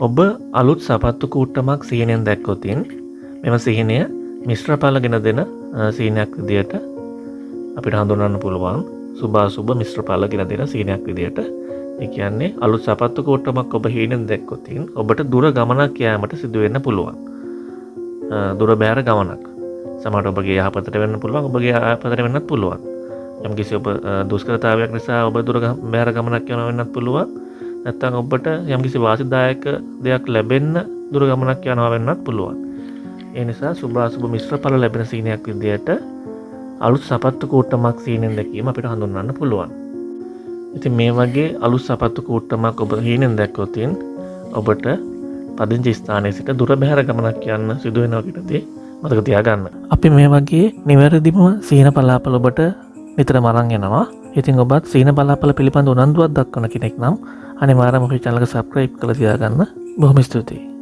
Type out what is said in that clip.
ඔබ අලුත් සපත්තු කූට්ටමක් සීනයෙන් දැක්කොතින් මෙම සිහිනය මිශ්‍රඵල ගෙන දෙන සීනයක් විදියට අපිට හඳුන්වන්න පුළුවන්. සුභාසුභ මිශ්‍රඵල ගෙන දෙන සීනයක් විදියට. ඒ කියන්නේ අලුත් සපත්තු කූට්ටමක් ඔබ හීනෙන් දැක්කොතින් ඔබට දුර ගමනක් යාමට සිදු වෙන්න පුළුවන්. දුර බැහැර ගමනක්. සමහරට ඔබගේ යහපතට වෙන්න පුළුවන්, ඔබගේ අයහපතට වෙන්නත් පුළුවන්. යම්කිසි ඔබ දුෂ්කරතාවයක් නිසා ඔබ දුර බැහැර ගමනක් යනවා වෙන්නත් පුළුවන්. නැත්නම් ඔබට යම්කිසි වාසිදායක දෙයක් ලැබෙන්න දුර ගමනක් යනවා වෙන්නත් පුළුවන්. ඒ නිසා සුභාසුභ මිශ්‍රඵල ලැබෙන සීනයක් විදියට අලුත් සපත්තු කූට්ටමක් සීනෙන් දැකීම අපිට හඳුන්වන්න පුළුවන්. ඉතින් මේ වගේ අලුත් සපත්තු කූට්ටමක් ඔබ හීනෙන් දැක්කොතින් ඔබට පදිංචි ස්ථානයේ සිට දුර බැහැර ගමනක් යන්න සිදු වෙනවා කියලාදී මතක තියාගන්න. අපි මේ වගේ නිවැරදිම සීන පලාපල ඔබට නිතරම අරන් යනවා. ඉතින් ඔබත් සීන පලාපල පිළිබඳ උනන්දුවක් දක්වන කෙනෙක් නම් අනිවාර්යයෙන්ම අපේ channel එක subscribe කරලා තියාගන්න. බොහොම ස්තුතියි.